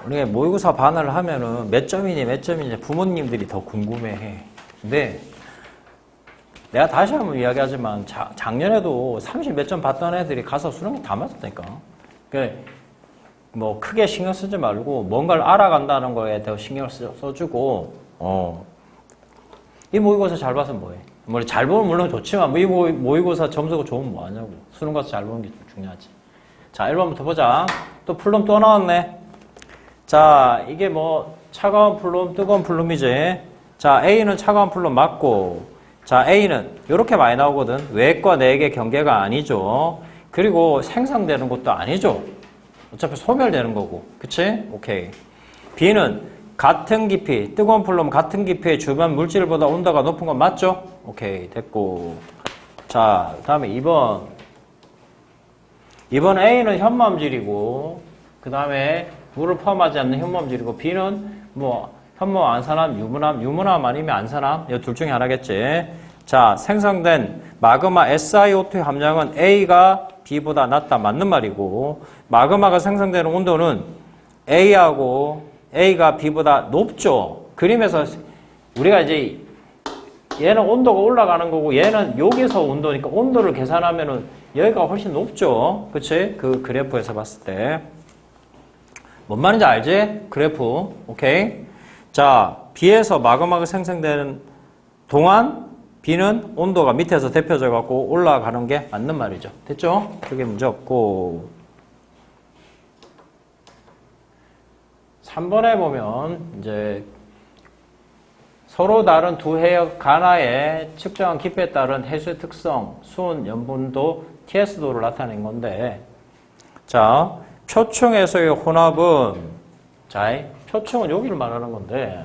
우리가 모의고사 반을 하면은 몇 점이니 부모님들이 더 궁금해해. 근데 내가 다시 한번 이야기하지만 작년에도 30 몇 점 받던 애들이 가서 수능이 다 맞았다니까. 그러니까 뭐 크게 신경 쓰지 말고 뭔가를 알아간다는 거에 더 신경을 써주고 이 모의고사 잘 봐서 뭐해. 뭐 잘 보면 물론 좋지만 이 모의고사 점수가 좋으면 뭐하냐고. 수능 가서 잘 보는 게 좀 중요하지. 자 1번부터 보자. 또 플룸 또 나왔네. 자 이게 뭐 차가운 플룸 뜨거운 플룸이지. 자 A는 차가운 플룸 맞고 자 A는 이렇게 많이 나오거든. 외과 내액의 경계가 아니죠. 그리고 생성되는 것도 아니죠. 어차피 소멸되는 거고. 그치? 오케이. B는 같은 깊이, 뜨거운 플룸 같은 깊이의 주변 물질보다 온도가 높은 건 맞죠? 오케이. 됐고. 자, 다음에 2번. 2번 A는 현무암질이고, 그 다음에 물을 포함하지 않는 현무암질이고, B는 뭐, 현무, 안산암, 유문암 아니면 안산암, 이 둘 중에 하나겠지. 자, 생성된 마그마 SiO2의 함량은 A가 B보다 낮다. 맞는 말이고, 마그마가 생성되는 온도는 A가 B보다 높죠. 그림에서 우리가 이제 얘는 온도가 올라가는 거고 얘는 여기서 온도니까 온도를 계산하면은 여기가 훨씬 높죠. 그치? 그 그래프에서 봤을 때. 뭔 말인지 알지? 그래프. 오케이. 자, B에서 마그마가 생성되는 동안 B는 온도가 밑에서 데펴져 갖고 올라가는 게 맞는 말이죠. 됐죠? 그게 문제 없고. 3번에 보면 이제 서로 다른 두 해역 간화의 측정한 깊이에 따른 해수의 특성, 수온, 염분도, TS도를 나타낸 건데 자, 표층에서의 혼합은 자, 표층은 여기를 말하는 건데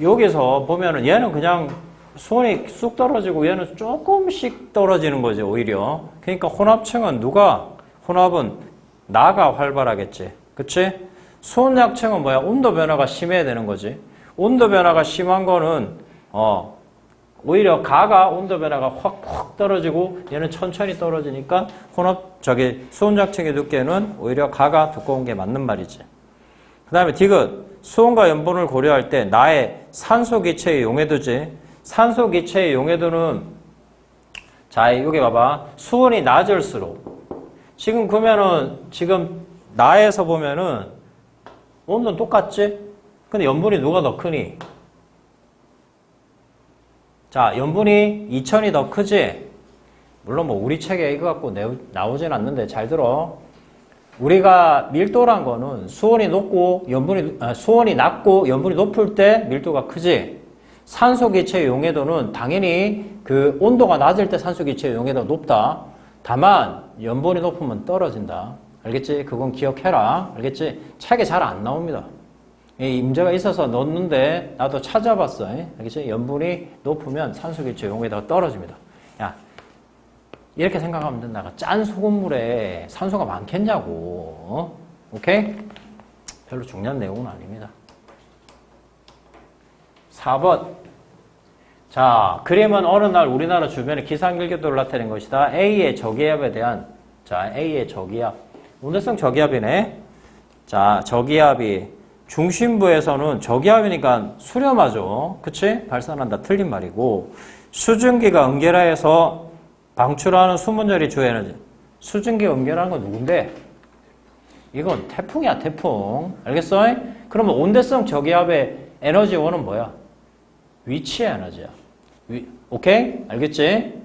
여기서 보면은 얘는 그냥 수온이 쑥 떨어지고 얘는 조금씩 떨어지는 거지, 오히려. 그러니까 혼합은 나가 활발하겠지. 그치? 수온 약층은 뭐야? 온도 변화가 심해야 되는 거지. 온도 변화가 심한 거는, 오히려 가가 온도 변화가 확 떨어지고 얘는 천천히 떨어지니까 수온 약층이 두께는 오히려 가가 두꺼운 게 맞는 말이지. 그 다음에 디귿. 수온과 염분을 고려할 때 나의 산소 기체의 용해도지. 산소 기체의 용해도는 자, 여기 봐봐. 수온이 낮을수록 지금 그러면은 지금 나에서 보면은 온도는 똑같지? 근데 염분이 누가 더 크니? 자, 염분이 2000이 더 크지? 물론 뭐 우리 책에 이거 갖고 나오진 않는데 잘 들어. 우리가 밀도란 거는 수온이 낮고 염분이 높을 때 밀도가 크지. 산소 기체의 용해도는 당연히 그 온도가 낮을 때 산소 기체의 용해도가 높다. 다만 염분이 높으면 떨어진다. 알겠지? 그건 기억해라. 알겠지? 책에 잘 안 나옵니다. 이 문제가 있어서 넣었는데 나도 찾아봤어. 알겠지? 염분이 높으면 산소 기체의 용해도가 떨어집니다. 야, 이렇게 생각하면 된다. 짠 소금물에 산소가 많겠냐고. 오케이? 별로 중요한 내용은 아닙니다. 4번. 자, 그림은 어느 날 우리나라 주변에 기상일교도를 나타낸 것이다. A의 저기압에 대한, 자, A의 저기압. 온대성 저기압이네. 자, 저기압이 중심부에서는 저기압이니까 수렴하죠. 그치? 발산한다. 틀린 말이고. 수증기가 응결하여서 방출하는 수문열이 주 에너지. 수증기 응결하는 건 누군데? 이건 태풍이야, 태풍. 알겠어? 그러면 온대성 저기압의 에너지원은 뭐야? 위치의 에너지야. 오케이? 알겠지?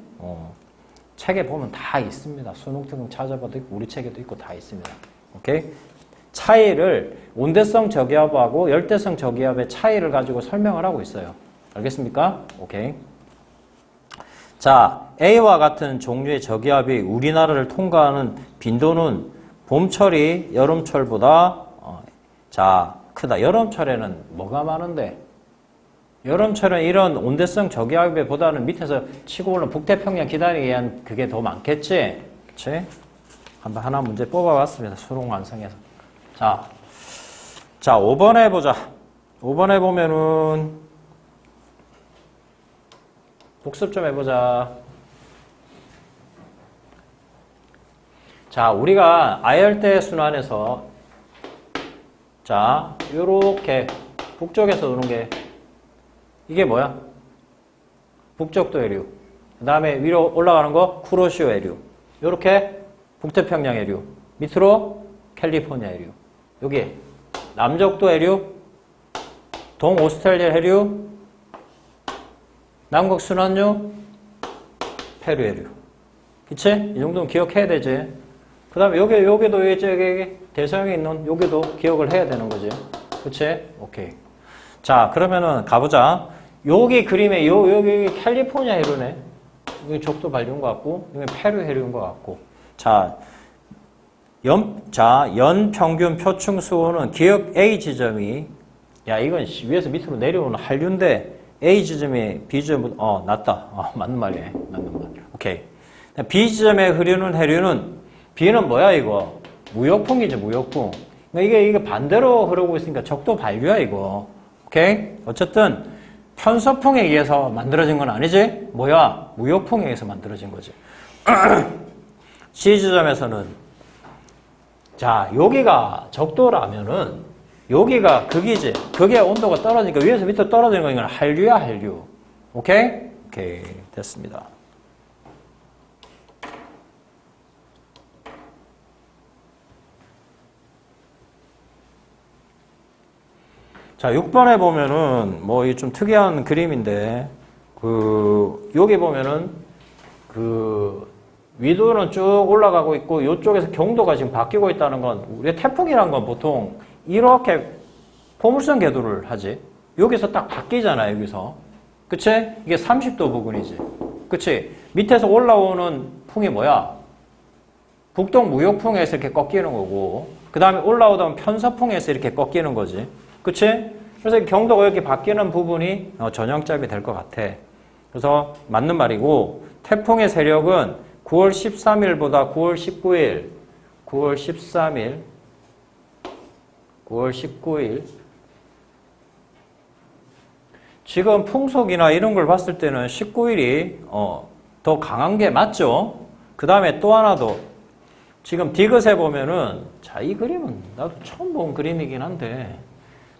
책에 보면 다 있습니다. 수능 특강 찾아봐도 있고 우리 책에도 있고 다 있습니다. 오케이? 차이를 온대성 저기압하고 열대성 저기압의 차이를 가지고 설명을 하고 있어요. 알겠습니까? 오케이. 자, A와 같은 종류의 저기압이 우리나라를 통과하는 빈도는 봄철이 여름철보다 자, 크다. 여름철에는 뭐가 많은데? 여름철은 이런 온대성 저기압보다는 밑에서 치고 올라온 북태평양 기다리기 위한 그게 더 많겠지? 그치? 한번 하나 문제 뽑아봤습니다. 수능 완성해서. 자, 5번에 보자. 5번에 보면은 복습 좀 해보자. 자, 우리가 아열대 순환에서 자, 요렇게 북쪽에서 도는 게 이게 뭐야? 북쪽도 해류. 그 다음에 위로 올라가는 거 쿠로시오 해류. 요렇게 북태평양 해류. 밑으로 캘리포니아 해류. 여기 남쪽도 해류, 동오스트레일리아 해류, 남극 순환류, 페루 해류. 그치? 이 정도는 기억해야 되지. 그 다음에 여기도 여기 대서양에 있는 여기도 기억을 해야 되는 거지. 그치? 오케이. 자, 그러면은 가보자. 여기 그림에 여기 캘리포니아 해류네. 여기 적도 발류인 것 같고, 여기 페루 해류인 것 같고. 자, 연 평균 표층 수온은 기억 A 지점이, 야, 이건 위에서 밑으로 내려오는 한류인데, A 지점이 B 지점, 맞다. 맞는 말이네. 맞는 말. 오케이. B 지점에 흐르는 해류는, B는 뭐야, 이거? 무역풍이죠, 무역풍. 그러니까 이게 반대로 흐르고 있으니까 적도 반류야, 이거. 오케이? 어쨌든, 편서풍에 의해서 만들어진 건 아니지? 뭐야? 무역풍에 의해서 만들어진 거지. C 지점에서는, 자, 여기가 적도라면은, 여기가 극이지. 극의 온도가 떨어지니까 위에서 밑으로 떨어지는 거 이건 한류야, 한류. 오케이? 오케이. 됐습니다. 자, 6번에 보면은, 뭐, 이 좀 특이한 그림인데, 여기 보면은, 위도는 쭉 올라가고 있고, 이쪽에서 경도가 지금 바뀌고 있다는 건, 우리가 태풍이란 건 보통, 이렇게 포물선 궤도를 하지. 여기서 딱 바뀌잖아, 여기서. 그치? 이게 30도 부근이지. 그치? 밑에서 올라오는 풍이 뭐야? 북동 무역풍에서 이렇게 꺾이는 거고, 그 다음에 올라오던 편서풍에서 이렇게 꺾이는 거지. 그치? 그래서 경도가 이렇게 바뀌는 부분이 전형점이 될 것 같아. 그래서 맞는 말이고, 태풍의 세력은 9월 13일보다 9월 19일, 9월 13일, 9월 19일. 지금 풍속이나 이런 걸 봤을 때는 19일이 더 강한 게 맞죠? 그 다음에 또 하나 더. 지금 디귿에 보면은, 자, 이 그림은 나도 처음 본 그림이긴 한데,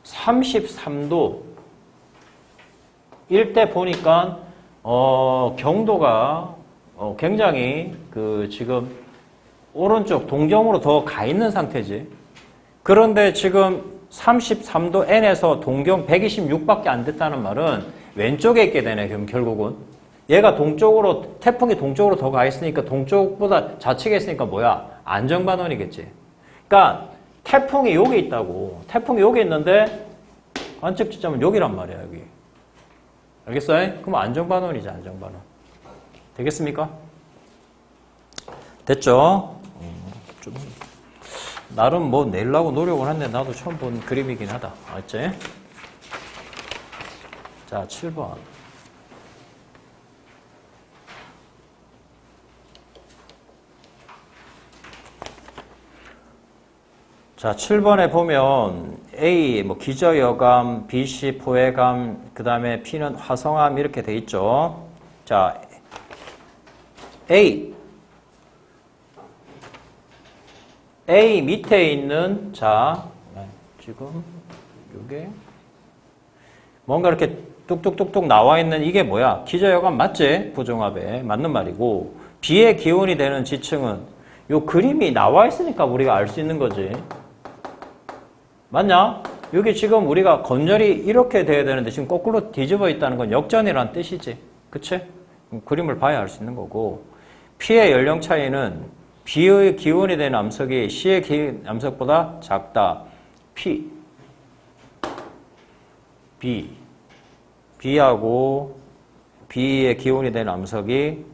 33도 일대 보니까 경도가 굉장히 지금 오른쪽 동경으로 더 가 있는 상태지. 그런데 지금 33도 N에서 동경 126밖에 안 됐다는 말은 왼쪽에 있게 되네. 그럼 결국은 얘가 동쪽으로, 태풍이 동쪽으로 더 가 있으니까 동쪽보다 좌측에 있으니까 뭐야? 안정반원이겠지. 그러니까 태풍이 여기 있다고. 태풍이 여기 있는데 관측 지점은 여기란 말이야, 여기. 알겠어요? 그럼 안정반원이지, 안정반원. 되겠습니까? 됐죠? 좀 나름 뭐 내려고 노력을 했는데 나도 처음 본 그림이긴 하다. 알았지? 자, 7번. 자, 7번에 보면 A, 뭐 기저여감, B, C, 포해감, 그 다음에 P는 화성암 이렇게 돼 있죠. 자, A 밑에 있는, 자, 지금 이게 뭔가 이렇게 뚝뚝뚝뚝 나와 있는 이게 뭐야? 기저여감 맞지? 부정합에 맞는 말이고, B의 기온이 되는 지층은 요 그림이 나와 있으니까 우리가 알 수 있는 거지. 맞냐? 여기 지금 우리가 건열이 이렇게 돼야 되는데 지금 거꾸로 뒤집어 있다는 건 역전이라는 뜻이지. 그치? 그림을 봐야 알 수 있는 거고, P의 연령 차이는 B의 기온이 된 암석이 C의 기온 암석보다 작다. B하고 B의 기온이 된 암석이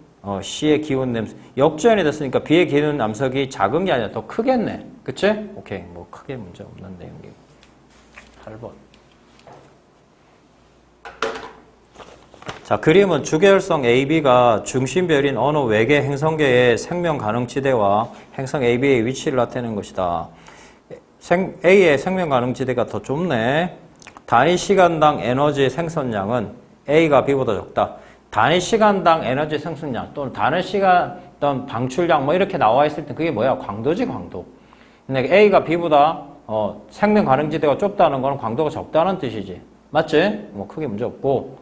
C의 기온 냄새 역전이 됐으니까 B의 기온 암석이 작은 게 아니라 더 크겠네. 그치? 오케이. 뭐 크게 문제 없는 내용이고. 8번. 자, 그림은 주계열성 AB가 중심별인 어느 외계 행성계의 생명 가능지대와 행성 AB의 위치를 나타내는 것이다. A의 생명 가능지대가 더 좁네. 단위 시간당 에너지 생성량은 A가 B보다 적다. 단위 시간당 에너지 생성량 또는 단위 시간 어떤 방출량 뭐 이렇게 나와 있을 때 그게 뭐야? 광도지, 광도. 근데 A가 B보다 생명 가능지대가 좁다는 건 광도가 적다는 뜻이지. 맞지? 뭐 크게 문제 없고.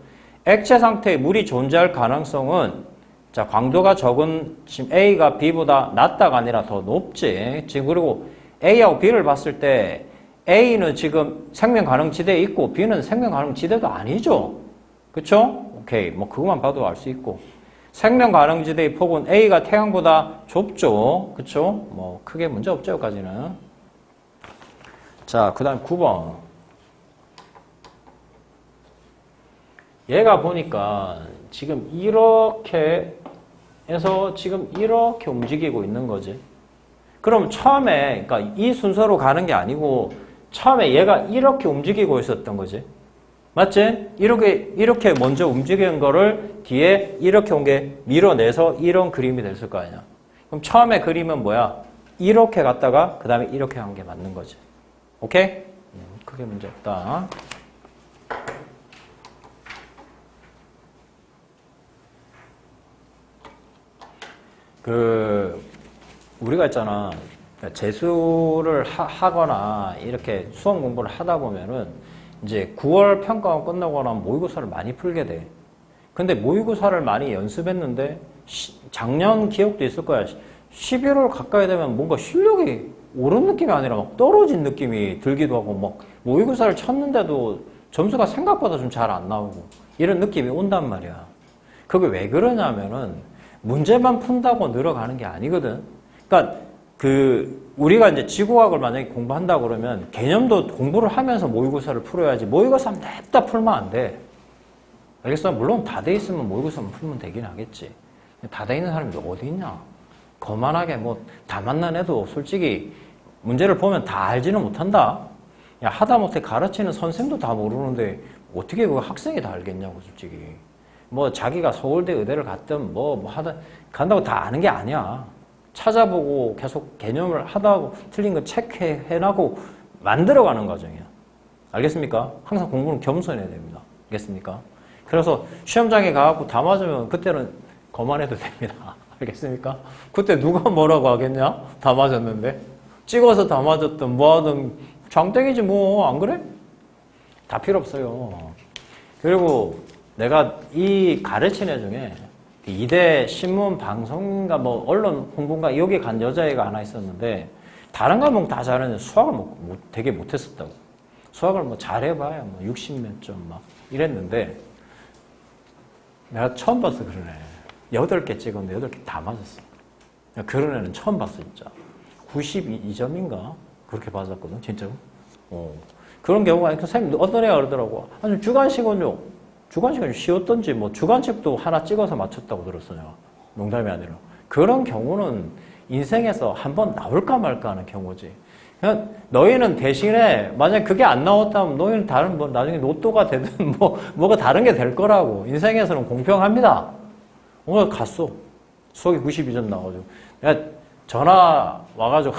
액체 상태에 물이 존재할 가능성은 자, 광도가 적은 지금 A가 B보다 낮다가 아니라 더 높지. 지금 그리고 A하고 B를 봤을 때 A는 지금 생명 가능지대에 있고 B는 생명 가능지대도 아니죠. 그쵸? 오케이. 뭐 그것만 봐도 알 수 있고. 생명 가능지대의 폭은 A가 태양보다 좁죠. 그쵸? 뭐 크게 문제 없죠. 여기까지는. 자, 그 다음 9번. 얘가 보니까 지금 이렇게 해서 지금 이렇게 움직이고 있는 거지. 그럼 처음에, 그러니까 이 순서로 가는 게 아니고 처음에 얘가 이렇게 움직이고 있었던 거지. 맞지? 이렇게 먼저 움직이는 거를 뒤에 이렇게 온 게 밀어내서 이런 그림이 됐을 거 아니야. 그럼 처음에 그림은 뭐야? 이렇게 갔다가 그 다음에 이렇게 한 게 맞는 거지. 오케이? 크게 문제 없다. 우리가 있잖아. 재수를 하거나 이렇게 수험 공부를 하다 보면은 이제 9월 평가가 끝나고 나면 모의고사를 많이 풀게 돼. 근데 모의고사를 많이 연습했는데 작년 기억도 있을 거야. 11월 가까이 되면 뭔가 실력이 오른 느낌이 아니라 막 떨어진 느낌이 들기도 하고 막 모의고사를 쳤는데도 점수가 생각보다 좀 잘 안 나오고 이런 느낌이 온단 말이야. 그게 왜 그러냐면은 문제만 푼다고 늘어가는 게 아니거든. 그러니까 우리가 이제 지구과학을 만약에 공부한다 그러면 개념도 공부를 하면서 모의고사를 풀어야지 모의고사 냅다 풀면 안 돼. 알겠어? 물론 다 돼 있으면 모의고사만 풀면 되긴 하겠지. 다 돼 있는 사람이 어디 있냐? 거만하게 뭐 다 만난 애도 솔직히 문제를 보면 다 알지는 못한다. 야, 하다못해 가르치는 선생도 다 모르는데 어떻게 그 학생이 다 알겠냐고 솔직히. 뭐 자기가 서울대 의대를 갔든 간다고 다 아는 게 아니야. 찾아보고 계속 개념을 하다 틀린 거 체크해나고 만들어가는 과정이야. 알겠습니까? 항상 공부는 겸손해야 됩니다. 알겠습니까? 그래서 시험장에 가갖고 다 맞으면 그때는 거만해도 됩니다. 알겠습니까? 그때 누가 뭐라고 하겠냐? 다 맞았는데. 찍어서 다 맞았든 뭐하든 장땡이지 뭐. 안 그래? 다 필요 없어요. 그리고 내가 이 가르친 애 중에 이대 신문 방송인가 뭐 언론 홍보인가 여기 간 여자애가 하나 있었는데 다른 과목 다 잘하는데 수학을 되게 못했었다고. 수학을 뭐 잘해봐야 뭐 60몇 점 막 이랬는데 내가 처음 봤어 그런 애. 8개 찍었는데 8개 다 맞았어. 그런 애는 처음 봤어 진짜. 92점인가 그렇게 맞았거든 진짜로. 그런 경우가 아니고 선생님 어떤 애가 그러더라고. 아니 주관식은요. 주관식은 쉬웠던지 뭐 주관식도 하나 찍어서 맞췄다고 들었어요. 농담이 아니라. 그런 경우는 인생에서 한번 나올까 말까 하는 경우지. 그냥 너희는 대신에 만약 그게 안 나왔다면 너희는 다른 뭐 나중에 로또가 되든 뭐가 다른 게 될 거라고. 인생에서는 공평합니다. 오늘 갔어. 수학이 92점 나와가지고. 내가 전화 와가지고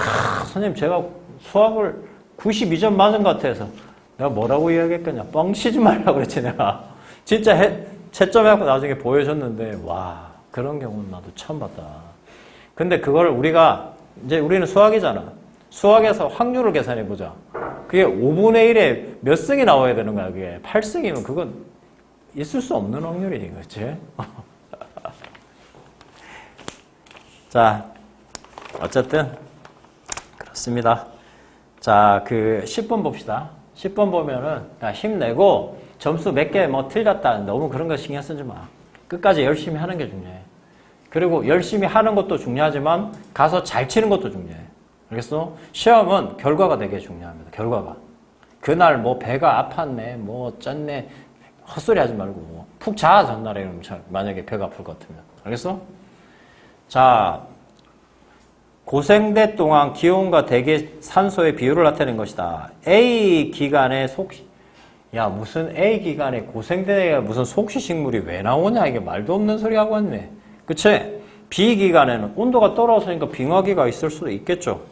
선생님 제가 수학을 92점 맞은 것 같아서 내가 뭐라고 이야기했겠냐. 뻥치지 말라고 그랬지 내가. 진짜 채점 해갖고 나중에 보여줬는데 와 그런 경우는 나도 처음 봤다. 근데 그걸 우리는 수학이잖아. 수학에서 확률을 계산해보자. 그게 5분의 1에 몇 승이 나와야 되는 거야. 그게 8승이면 그건 있을 수 없는 확률이지. 그렇지? 자, 어쨌든 그렇습니다. 자, 10번 봅시다. 10번 보면은 힘내고 점수 몇 개 뭐 틀렸다. 너무 그런 거 신경 쓰지 마. 끝까지 열심히 하는 게 중요해. 그리고 열심히 하는 것도 중요하지만 가서 잘 치는 것도 중요해. 알겠어? 시험은 결과가 되게 중요합니다. 결과가. 그날 뭐 배가 아팠네, 뭐 쪘네, 헛소리 하지 말고 푹 자, 전날에. 만약에 배가 아플 것 같으면. 알겠어? 자, 고생대 동안 기온과 대기 산소의 비율을 나타낸 것이다. A 기간의 무슨 A 기간에 고생대가 무슨 속시식물이 왜 나오냐? 이게 말도 없는 소리 하고 왔네. 그치? B 기간에는 온도가 떨어지니까 빙하기가 있을 수도 있겠죠.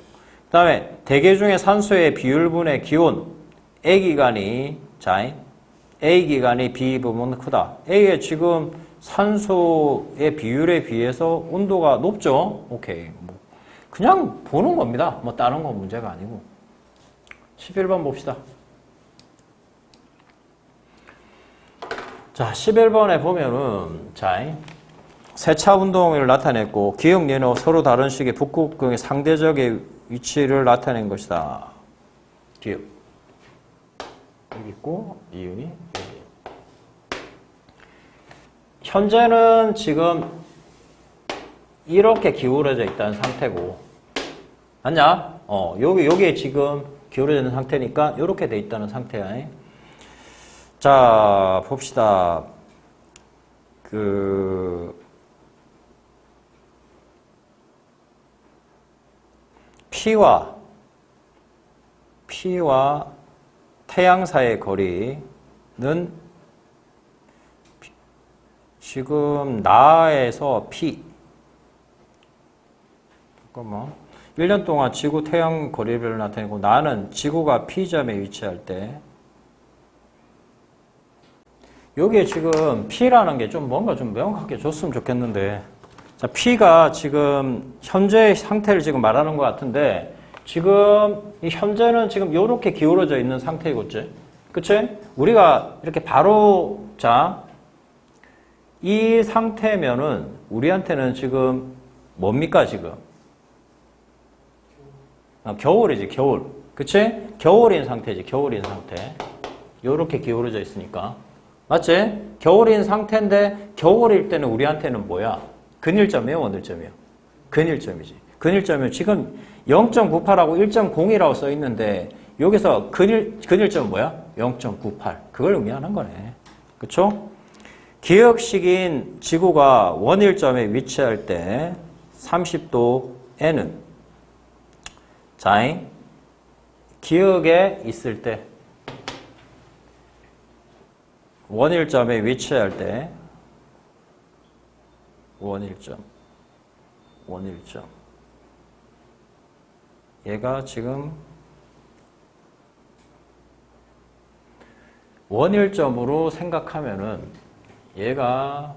그 다음에 대기 중에 산소의 비율분의 기온 A 기간이 B 부분은 크다. A의 지금 산소의 비율에 비해서 온도가 높죠. 오케이. 그냥 보는 겁니다. 뭐 다른 건 문제가 아니고. 11번 봅시다. 자, 11번에 보면은, 자, 세차 운동을 나타냈고, 기역, 연호 서로 다른 식의 북극경의 상대적의 위치를 나타낸 것이다. 기역. 여기 있고, 이윤이 여기. 현재는 지금 이렇게 기울어져 있다는 상태고, 맞냐? 여기에 지금 기울어져 있는 상태니까 이렇게 돼 있다는 상태야. 자, 봅시다. P와 태양 사이의 거리는 지금 나에서 P. 잠깐만. 1년 동안 지구 태양 거리를 나타내고 나는 지구가 P점에 위치할 때 여기에 지금 P라는 게 좀 뭔가 좀 명확하게 줬으면 좋겠는데 자, P가 지금 현재의 상태를 지금 말하는 것 같은데 지금 이 현재는 지금 이렇게 기울어져 있는 상태이겠지? 그치? 우리가 이렇게 바로 자, 이 상태면은 우리한테는 지금 뭡니까 지금? 겨울이지 겨울. 그치? 겨울인 상태지 겨울인 상태. 이렇게 기울어져 있으니까. 맞지? 겨울인 상태인데 겨울일 때는 우리한테는 뭐야? 근일점이에요? 원일점이에요? 근일점이지. 근일점은 지금 0.98하고 1.0이라고 써 있는데 여기서 근일점은 뭐야? 0.98. 그걸 의미하는 거네. 그쵸? 기역식인 지구가 원일점에 위치할 때 30도에는 자, 기역에 있을 때 원일점에 위치할 때 원일점 얘가 지금 원일점으로 생각하면은 얘가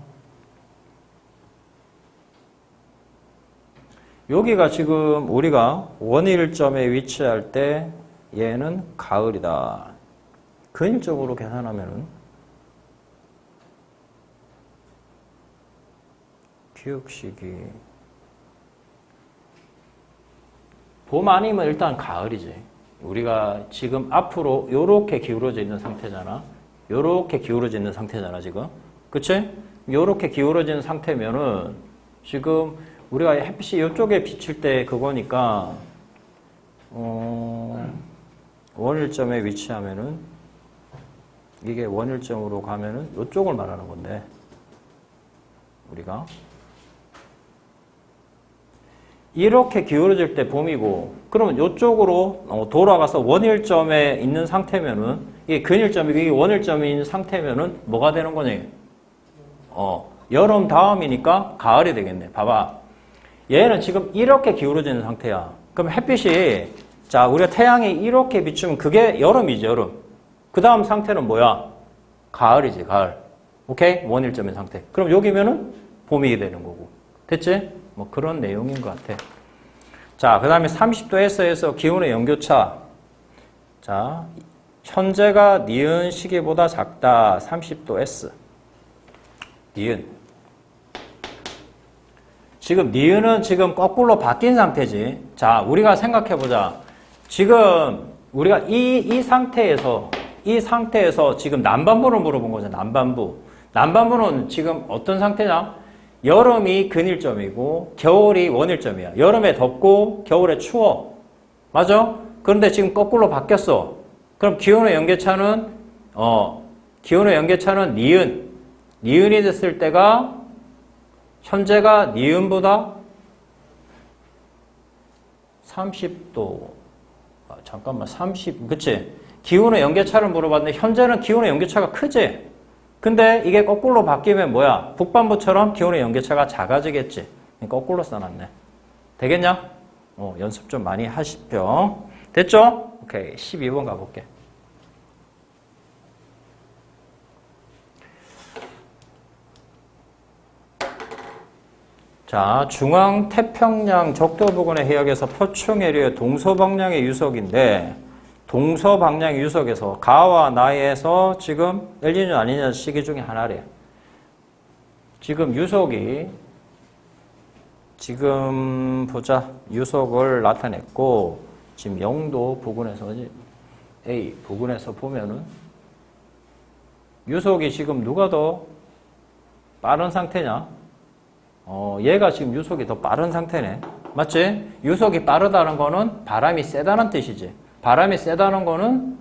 여기가 지금 우리가 원일점에 위치할 때 얘는 가을이다. 근일적으로 계산하면은 기역식이 봄 아니면 일단 가을이지. 우리가 지금 앞으로 요렇게 기울어져 있는 상태잖아. 요렇게 기울어져 있는 상태잖아 지금. 그치? 요렇게 기울어진 상태면은 지금 우리가 햇빛이 이쪽에 비칠 때 그거니까 원일점에 위치하면은 이게 원일점으로 가면은 이쪽을 말하는 건데 우리가 이렇게 기울어질 때 봄이고 그러면 이쪽으로 돌아가서 원일점에 있는 상태면은 이게 근일점이고 이게 원일점인 상태면은 뭐가 되는 거니? 여름 다음이니까 가을이 되겠네. 봐봐. 얘는 지금 이렇게 기울어지는 상태야. 그럼 햇빛이 자 우리가 태양이 이렇게 비추면 그게 여름이지 여름. 그 다음 상태는 뭐야? 가을이지 가을. 오케이? 원일점인 상태. 그럼 여기면은 봄이 되는 거고. 됐지? 뭐 그런 내용인 것 같아. 자, 그 다음에 30도에서 기온의 연교차. 자, 현재가 니은 시기보다 작다. 30도S. 니은. 지금 니은은 지금 거꾸로 바뀐 상태지. 자, 우리가 생각해보자. 지금 우리가 이 상태에서 지금 남반부를 물어본 거잖아. 남반부. 남반부는 지금 어떤 상태냐? 여름이 근일점이고 겨울이 원일점이야. 여름에 덥고 겨울에 추워. 맞아? 그런데 지금 거꾸로 바뀌었어. 그럼 기온의 연계차는 니은. 니은이 됐을 때가 현재가 니은보다 30도. 잠깐만 30. 그치? 기온의 연계차를 물어봤는데 현재는 기온의 연계차가 크지? 근데 이게 거꾸로 바뀌면 뭐야? 북반부처럼 기온의 연계차가 작아지겠지. 거꾸로 써놨네. 되겠냐? 연습 좀 많이 하십시오. 됐죠? 오케이. 12번 가볼게. 자, 중앙 태평양 적도 부근의 해역에서 표충해류의 동서방향의 유속인데 동서방향 유속에서 가와 나에서 지금 엘니뇨 아니냐 시기 중에 하나래요. 지금 유속이 지금 보자. 유속을 나타냈고 지금 영도 부근에서 A 부근에서 보면은 유속이 지금 누가 더 빠른 상태냐? 얘가 지금 유속이 더 빠른 상태네. 맞지? 유속이 빠르다는 거는 바람이 세다는 뜻이지. 바람이 세다는 거는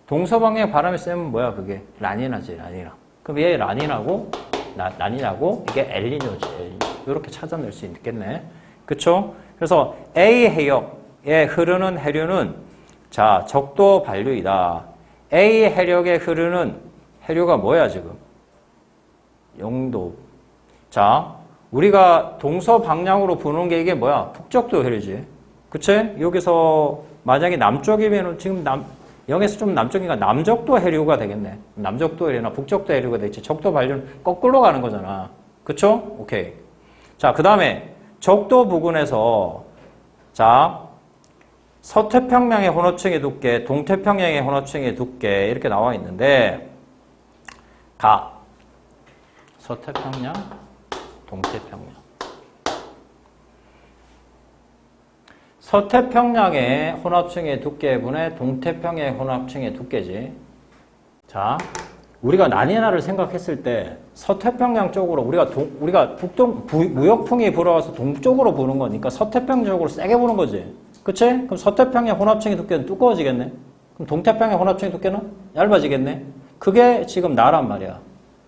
동서방향 바람이 세면 뭐야 그게? 라니나지 라니나. 그럼 얘 라니나고 라니나고 이게 엘니뇨지. 엘니뇨. 이렇게 찾아낼 수 있겠네. 그쵸? 그래서 A 해역에 흐르는 해류는 자 적도 반류이다. A 해력에 흐르는 해류가 뭐야 지금? 영도. 자 우리가 동서방향으로 부는 게 이게 뭐야? 북적도 해류지. 그치? 여기서 만약에 남쪽이면 지금 영에서 좀 남쪽이니까 남적도 해류가 되겠네. 남적도 해류나 북적도 해류가 되겠지. 적도 반류는 거꾸로 가는 거잖아. 그쵸? 오케이. 자, 그 다음에 적도 부근에서 자 서태평양의 혼합층의 두께, 동태평양의 혼합층의 두께 이렇게 나와 있는데 서태평양, 동태평양. 서태평양의 혼합층의 두께분의 동태평양의 혼합층의 두께지. 자, 우리가 라니나를 생각했을 때 서태평양 쪽으로 우리가 무역풍이 불어와서 동쪽으로 부는 거니까 서태평양 쪽으로 세게 부는 거지. 그치? 그럼 서태평양 혼합층의 두께는 두꺼워지겠네. 그럼 동태평양 혼합층의 두께는 얇아지겠네. 그게 지금 나란 말이야.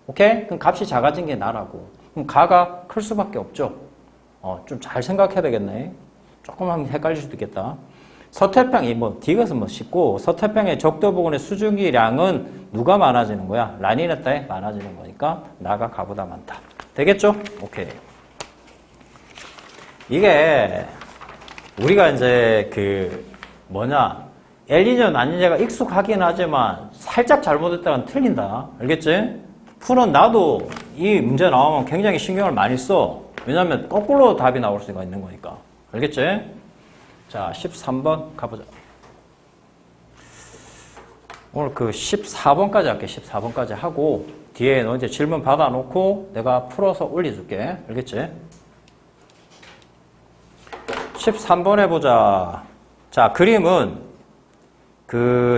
오케이? 그럼 값이 작아진 게 나라고. 그럼 가가 클 수밖에 없죠. 좀 잘 생각해야 되겠네. 조금만 헷갈릴 수도 있겠다. 서태평이 디귿은 쉽고 서태평의 적도 부근의 수증기량은 누가 많아지는 거야? 라니나 따에 많아지는 거니까 나가 가보다 많다. 되겠죠? 오케이. 이게 우리가 이제 엘니뇨 라니냐가 익숙하긴 하지만 살짝 잘못했다간 틀린다. 알겠지? 풀은 나도 이 문제 나오면 굉장히 신경을 많이 써. 왜냐면 거꾸로 답이 나올 수가 있는 거니까. 알겠지? 자, 13번 가보자. 오늘 14번까지 할게. 14번까지 하고 뒤에 너 이제 질문 받아놓고 내가 풀어서 올려줄게. 알겠지? 13번 해보자. 자, 그림은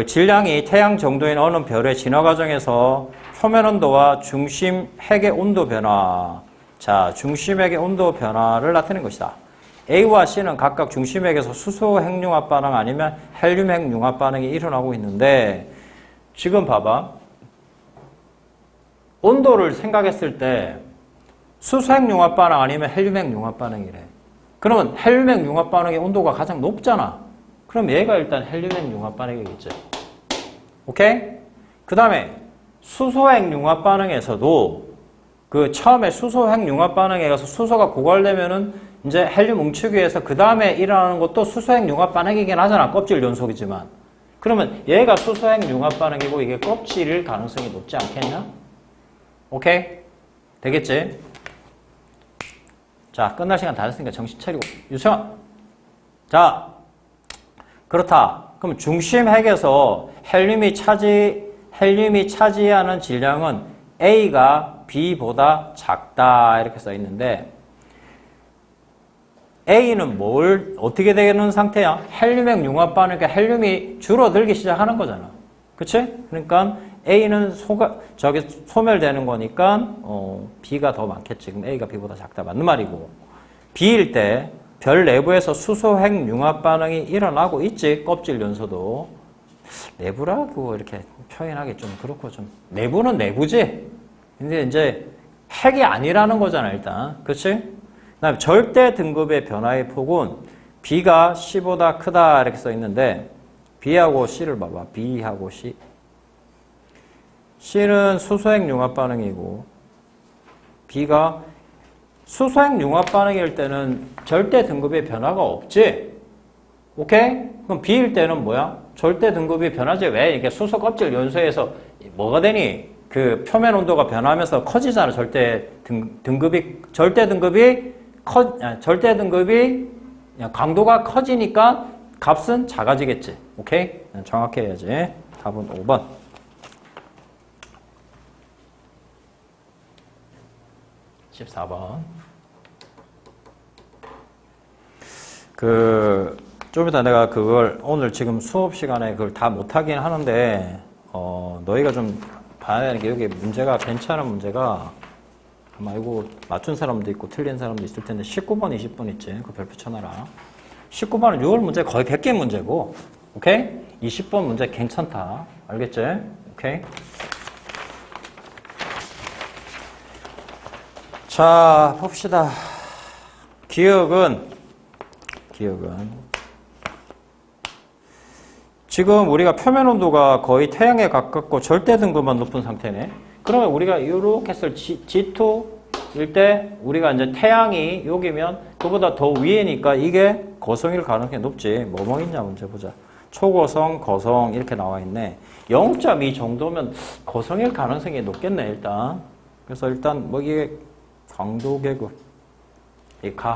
질량이 태양 정도인 어느 별의 진화 과정에서 표면 온도와 중심 핵의 온도 변화. 자, 중심 핵의 온도 변화를 나타낸 것이다. A와 C는 각각 중심핵에서 수소 핵융합 반응 아니면 헬륨 핵융합 반응이 일어나고 있는데 지금 봐봐. 온도를 생각했을 때 수소 핵융합 반응 아니면 헬륨 핵융합 반응이래. 그러면 헬륨 핵융합 반응의 온도가 가장 높잖아. 그럼 얘가 일단 헬륨 핵융합 반응이겠지. 오케이? 그 다음에 수소 핵융합 반응에서도 처음에 수소 핵융합 반응에 가서 수소가 고갈되면은 이제 헬륨 응축위에서 그 다음에 일어나는 것도 수소핵 융합 반응이긴 하잖아. 껍질 연속이지만. 그러면 얘가 수소핵 융합 반응이고 이게 껍질일 가능성이 높지 않겠냐? 오케이? 되겠지? 자, 끝날 시간 다 됐으니까 정신 차리고. 유채원. 자, 그렇다. 그럼 중심 핵에서 헬륨이 차지하는 질량은 A가 B보다 작다. 이렇게 써 있는데 A는 어떻게 되는 상태야? 헬륨핵 융합 반응, 그러니까 헬륨이 줄어들기 시작하는 거잖아. 그치? 그러니까 A는 소멸되는 거니까, B가 더 많겠지. 그럼 A가 B보다 작다. 맞는 말이고. B일 때 별 내부에서 수소핵 융합 반응이 일어나고 있지. 껍질 연소도. 내부라고 이렇게 표현하기 좀 그렇고 내부는 내부지. 근데 이제 핵이 아니라는 거잖아, 일단. 그치? 그다음에 절대 등급의 변화의 폭은 B가 C보다 크다 이렇게 써 있는데 B하고 C를 봐봐. B하고 C. C는 수소핵 융합 반응이고 B가 수소핵 융합 반응일 때는 절대 등급의 변화가 없지. 오케이? 그럼 B일 때는 뭐야? 절대 등급이 변하지. 왜? 이게 수소 껍질 연소에서 뭐가 되니? 표면 온도가 변하면서 커지잖아. 절대 등급이 강도가 커지니까 값은 작아지겠지. 오케이? 정확히 해야지. 답은 5번. 14번. 좀 이따 내가 그걸 오늘 지금 수업 시간에 그걸 다 못하긴 하는데, 너희가 좀 봐야 되는 게 여기 문제가 괜찮은 문제가 아마 이거 맞춘 사람도 있고 틀린 사람도 있을 텐데 19번, 20번 있지. 그 별표 쳐놔라. 19번은 6월 문제 거의 100개 문제고, 오케이? 20번 문제 괜찮다. 알겠지? 오케이? 자, 봅시다. 기억은 지금 우리가 표면 온도가 거의 태양에 가깝고 절대 등급만 높은 상태네. 그러면 우리가 이렇게 했을 G2일 때 우리가 이제 태양이 여기면 그보다 더 위에니까 이게 거성일 가능성이 높지. 뭐 있냐 문제 보자. 초고성, 거성 이렇게 나와 있네. 0.2 정도면 거성일 가능성이 높겠네 일단. 그래서 일단 뭐 이게 광도계급 이 가.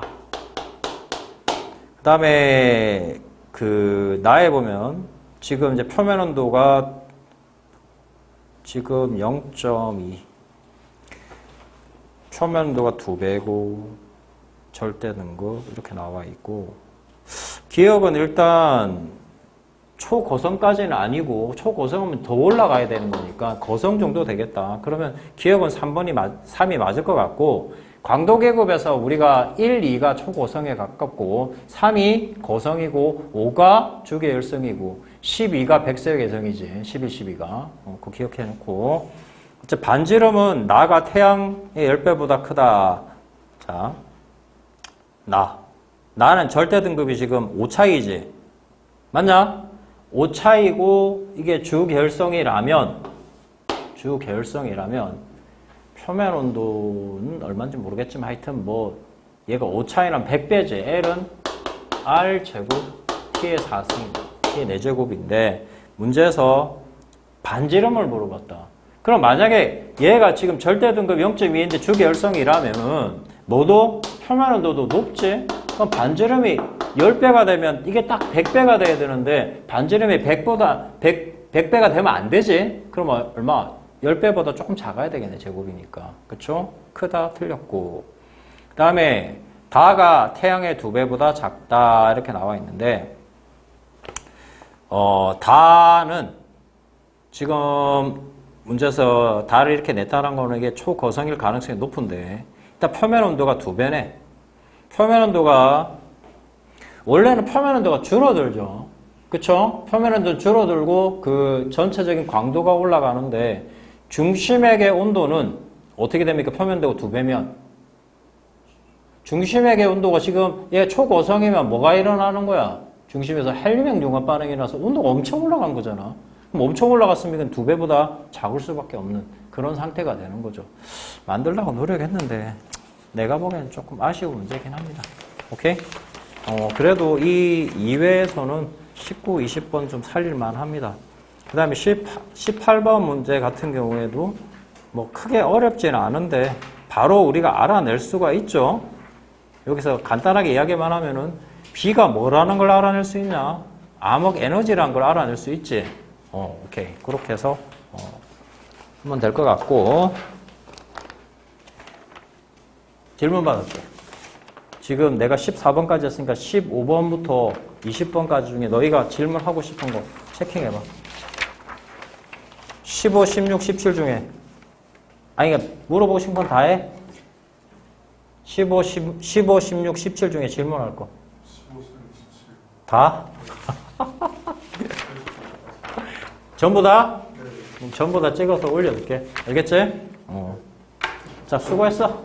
그다음에 나에 보면 지금 이제 표면 온도가 지금 0.2. 표면 온도가 2배고 절대 등급 이렇게 나와 있고 기억은 일단 초고성까지는 아니고 초고성은 더 올라가야 되는 거니까 거성 정도 되겠다. 그러면 기억은 3이 맞을 것 같고 광도계급에서 우리가 1, 2가 초고성에 가깝고 3이 거성이고 5가 주계열성이고 12가 백색외성이지. 11, 12가. 그거 기억해 놓고 이제 반지름은 나가 태양의 10배보다 크다. 자, 나는 절대 등급이 지금 5차이지. 맞냐? 5차이고 이게 주계열성이라면 표면 온도는 얼마인지 모르겠지만 하여튼 뭐 얘가 5차이는 100배지. L은 R 제곱 T의 4승, T의 4제곱인데 문제에서 반지름을 물어봤다. 그럼 만약에 얘가 지금 절대 등급 0.2인데 주계열성이라면은 뭐도 표면 온도도 높지? 그럼 반지름이 10배가 되면 이게 딱 100배가 돼야 되는데 반지름이 100배가 되면 안 되지? 그러면 얼마? 10배보다 조금 작아야 되겠네. 제곱이니까. 그쵸? 크다 틀렸고 그 다음에 다가 태양의 2배보다 작다 이렇게 나와 있는데 다는 지금 문제에서 다를 이렇게 냈다는 거는 이게 초거성일 가능성이 높은데 일단 표면 온도가 2배네. 표면 온도가 원래는 표면 온도가 줄어들죠. 그쵸? 표면 온도는 줄어들고 그 전체적인 광도가 올라가는데 중심액의 온도는 어떻게 됩니까? 표면 온도가 2배면 중심액의 온도가 지금 얘 초고성이면 뭐가 일어나는 거야? 중심에서 헬륨형 융합 반응이 일어나서 온도가 엄청 올라간 거잖아. 그럼 엄청 올라갔으면 2배보다 작을 수밖에 없는 그런 상태가 되는 거죠. 만들려고 노력했는데 내가 보기엔 조금 아쉬운 문제긴 합니다. 오케이? 그래도 이 이외에서는 19, 20번 좀 살릴만 합니다. 그 다음에 18번 문제 같은 경우에도 뭐 크게 어렵지는 않은데 바로 우리가 알아낼 수가 있죠. 여기서 간단하게 이야기만 하면은 B가 뭐라는 걸 알아낼 수 있냐? 암흑 에너지라는 걸 알아낼 수 있지. 오케이. 그렇게 해서 하면 될 것 같고 질문 받을게. 지금 내가 14번까지 했으니까 15번부터 20번까지 중에 너희가 질문하고 싶은 거 체킹해봐. 15, 16, 17 중에 그러니까 물어보고 싶은 건 다 해? 15, 16, 17 중에 질문할 거 15, 16, 17 다? 전부 다? 네. 전부 다 찍어서 올려줄게. 알겠지? 자, 수고했어.